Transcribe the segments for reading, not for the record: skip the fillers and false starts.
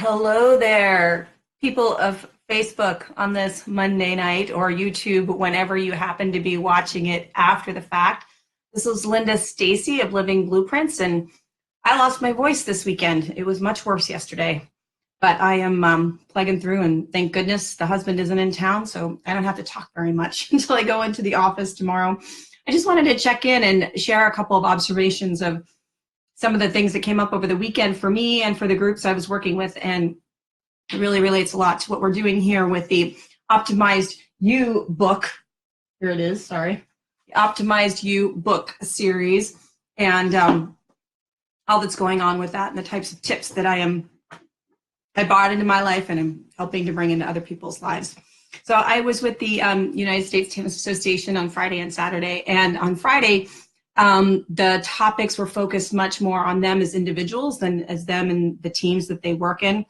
Hello there, people of Facebook on this Monday night or YouTube, whenever you happen to be watching it after the fact. This is Linda Stacy of Living Blueprints, and I lost my voice this weekend. It was much worse yesterday, but I am plugging through, and thank goodness the husband isn't in town, so I don't have to talk very much until I go into the office tomorrow. I just wanted to check in and share a couple of observations of some of the things that came up over the weekend for me and for the groups I was working with, and it really relates a lot to what we're doing here with the Optimized You book. Here it is, sorry. The Optimized You book series, and all that's going on with that and the types of tips that I brought into my life and am helping to bring into other people's lives. So I was with the United States Tennis Association on Friday and Saturday, and on Friday, the topics were focused much more on them as individuals than as them and the teams that they work in.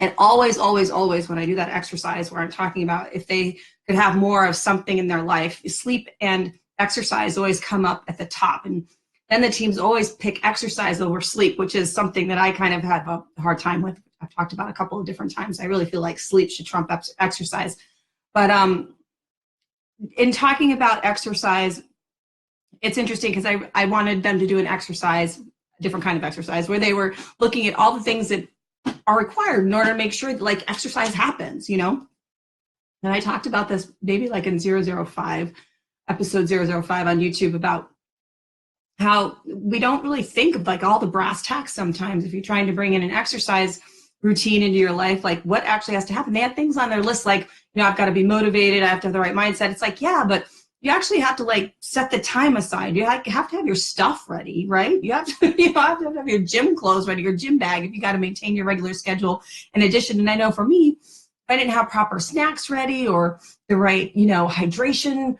And always, always, always, when I do that exercise where I'm talking about if they could have more of something in their life, sleep and exercise always come up at the top. And then the teams always pick exercise over sleep, which is something that I kind of had a hard time with. I've talked about a couple of different times. I really feel like sleep should trump exercise. But in talking about exercise, it's interesting because I wanted them to do an exercise, a different kind of exercise, where they were looking at all the things that are required in order to make sure that, like, exercise happens, you know? And I talked about this maybe like in episode 005 on YouTube, about how we don't really think of like all the brass tacks sometimes if you're trying to bring in an exercise routine into your life, like what actually has to happen. They have things on their list like, I've got to be motivated, I have to have the right mindset. It's like, yeah, but you actually have to like set the time aside. You have to have your stuff ready, right? You have to, have to have your gym clothes ready, your gym bag, if you got to maintain your regular schedule. In addition, and I know for me, if I didn't have proper snacks ready or the right, hydration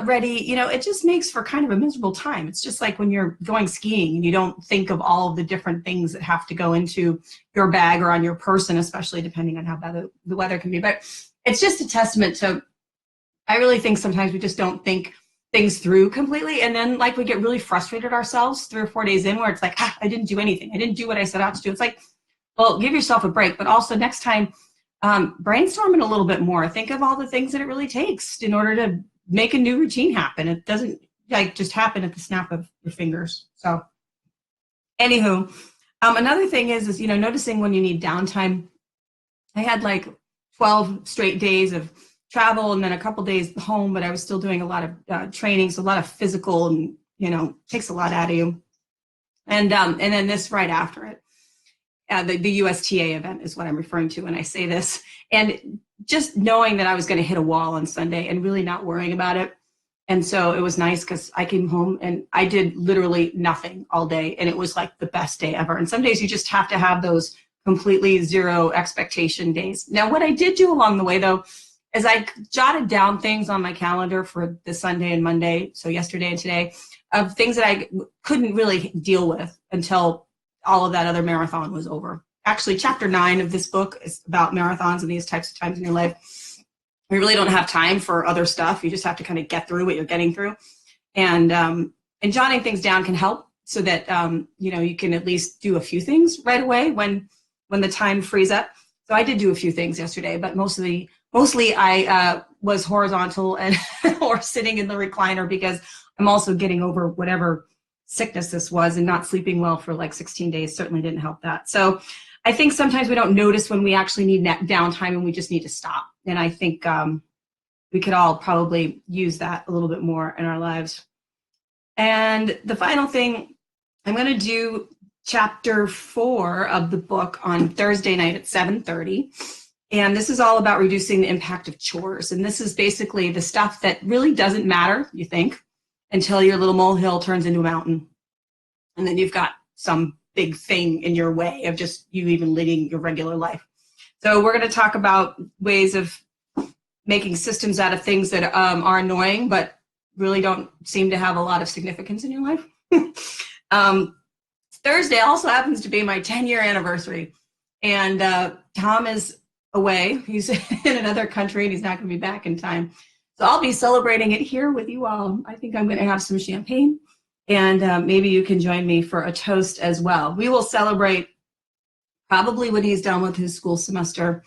ready, it just makes for kind of a miserable time. It's just like when you're going skiing and you don't think of all of the different things that have to go into your bag or on your person, especially depending on how bad the weather can be. But it's just a testament to, I really think sometimes we just don't think things through completely. And then like we get really frustrated ourselves 3 or 4 days in where it's like, I didn't do anything. I didn't do what I set out to do. It's like, well, give yourself a break, but also next time, brainstorm it a little bit more. Think of all the things that it really takes in order to make a new routine happen. It doesn't like just happen at the snap of your fingers. So anywho, another thing is, noticing when you need downtime. I had like 12 straight days of travel and then a couple days home, but I was still doing a lot of training, so a lot of physical, and takes a lot out of you. And then this right after it, the USTA event is what I'm referring to when I say this, and just knowing that I was going to hit a wall on Sunday and really not worrying about it. And so it was nice because I came home and I did literally nothing all day, and it was like the best day ever. And some days you just have to have those completely zero expectation days. Now, what I did do along the way, though, as I jotted down things on my calendar for the Sunday and Monday, so yesterday and today, of things that I couldn't really deal with until all of that other marathon was over. Actually, chapter 9 of this book is about marathons and these types of times in your life. You really don't have time for other stuff. You just have to kind of get through what you're getting through. And jotting things down can help so that, you can at least do a few things right away when the time frees up. So I did do a few things yesterday, but mostly I was horizontal and or sitting in the recliner because I'm also getting over whatever sickness this was, and not sleeping well for like 16 days certainly didn't help that. So I think sometimes we don't notice when we actually need downtime and we just need to stop. And I think we could all probably use that a little bit more in our lives. And the final thing, I'm going to do chapter 4 of the book on Thursday night at 7:30. And this is all about reducing the impact of chores. And this is basically the stuff that really doesn't matter, you think, until your little molehill turns into a mountain. And then you've got some big thing in your way of just you even leading your regular life. So we're going to talk about ways of making systems out of things that are annoying, but really don't seem to have a lot of significance in your life. Thursday also happens to be my 10-year anniversary. And Tom is away. He's in another country and he's not going to be back in time. So I'll be celebrating it here with you all. I think I'm going to have some champagne, and maybe you can join me for a toast as well. We will celebrate probably when he's done with his school semester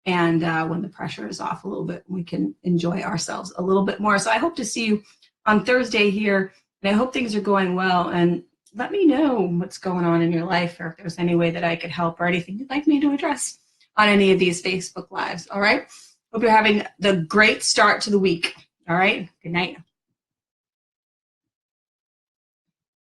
and when the pressure is off a little bit, we can enjoy ourselves a little bit more. So I hope to see you on Thursday here, and I hope things are going well. And let me know what's going on in your life, or if there's any way that I could help or anything you'd like me to address on any of these Facebook Lives. All right. Hope you're having the great start to the week. All right. Good night.